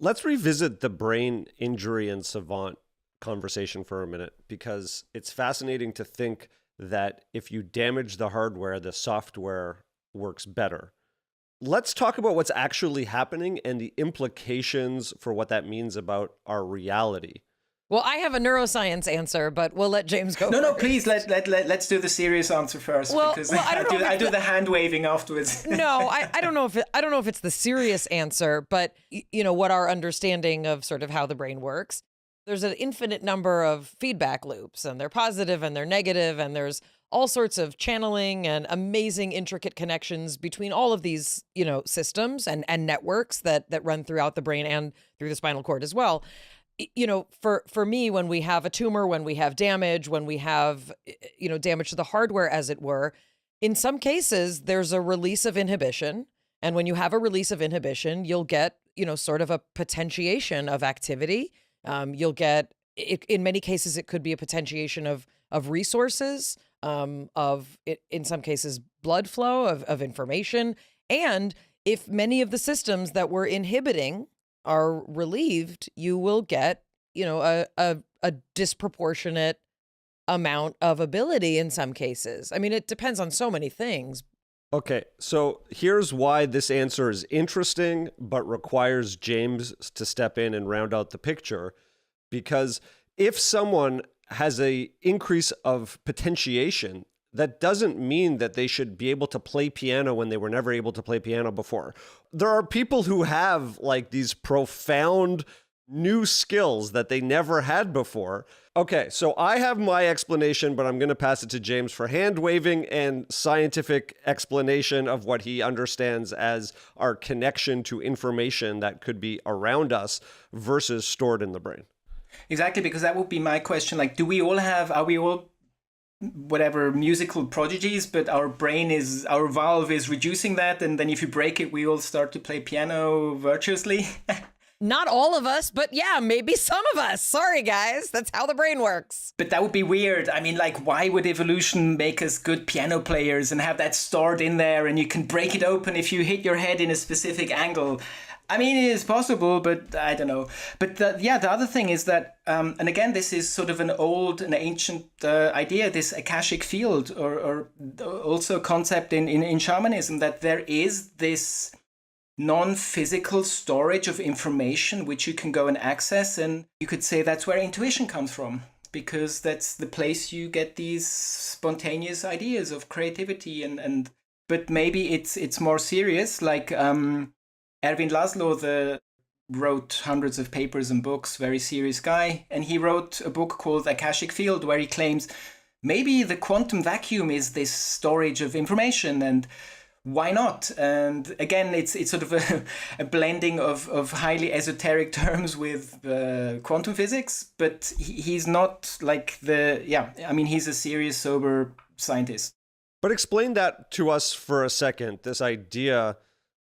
Let's revisit the brain injury and savant conversation for a minute, because it's fascinating to think that if you damage the hardware, the software works better. Let's talk about what's actually happening and the implications for what that means about our reality. Well, I have a neuroscience answer, but we'll let James go. No, please let's do the serious answer first, because I do the hand waving afterwards. No, I don't know if it's the serious answer, but what our understanding of sort of how the brain works. There's an infinite number of feedback loops, and they're positive and they're negative, and there's all sorts of channeling and amazing intricate connections between all of these, systems and networks that run throughout the brain and through the spinal cord as well. For me, when we have a tumor, when we have damage, when we have, damage to the hardware, as it were, in some cases, there's a release of inhibition. And when you have a release of inhibition, you'll get, sort of a potentiation of activity. You'll get, in many cases, it could be a potentiation of resources, in some cases, blood flow of information. And if many of the systems that we're inhibiting are relieved, you will get, a disproportionate amount of ability in some cases. I mean, it depends on so many things. Okay, so here's why this answer is interesting, but requires James to step in and round out the picture. Because if someone has an increase of potentiation, that doesn't mean that they should be able to play piano when they were never able to play piano before. There are people who have these profound new skills that they never had before. Okay, so I have my explanation, but I'm going to pass it to James for hand waving and scientific explanation of what he understands as our connection to information that could be around us versus stored in the brain. Exactly, because that would be my question. Are we all whatever musical prodigies, but our valve is reducing that, and then if you break it, we all start to play piano virtuously? Not all of us, but yeah, maybe some of us. Sorry, guys. That's how the brain works. But that would be weird. I mean, why would evolution make us good piano players and have that stored in there, and you can break it open if you hit your head in a specific angle? I mean, it is possible, but I don't know. But the other thing is that, and again, this is sort of an ancient idea, this Akashic field, or also a concept in shamanism, that there is this non-physical storage of information which you can go and access. And you could say that's where intuition comes from, because that's the place you get these spontaneous ideas of creativity. But maybe it's more serious, Erwin Laszlo wrote hundreds of papers and books, very serious guy. And he wrote a book called Akashic Field, where he claims maybe the quantum vacuum is this storage of information, and why not? And again, it's sort of a blending of highly esoteric terms with quantum physics, but he's not he's a serious, sober scientist. But explain that to us for a second, this idea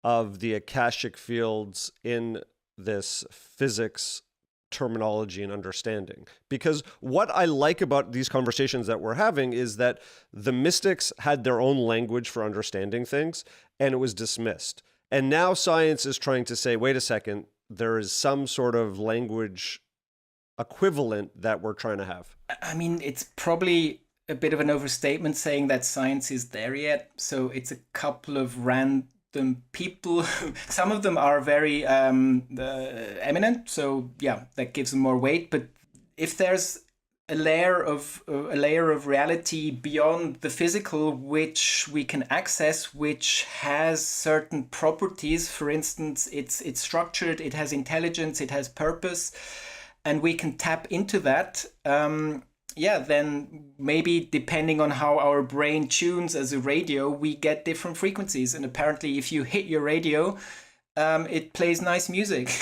of the Akashic fields in this physics terminology and understanding. Because what I like about these conversations that we're having is that the mystics had their own language for understanding things, and it was dismissed. And now science is trying to say, wait a second, there is some sort of language equivalent that we're trying to have. I mean, it's probably a bit of an overstatement saying that science is there yet. So it's a couple of random people. Some of them are very eminent, so yeah, that gives them more weight. But if there's a layer of reality beyond the physical which we can access, which has certain properties, for instance, it's structured, it has intelligence, it has purpose, and we can tap into that, then maybe depending on how our brain tunes as a radio, we get different frequencies. And apparently if you hit your radio, it plays nice music.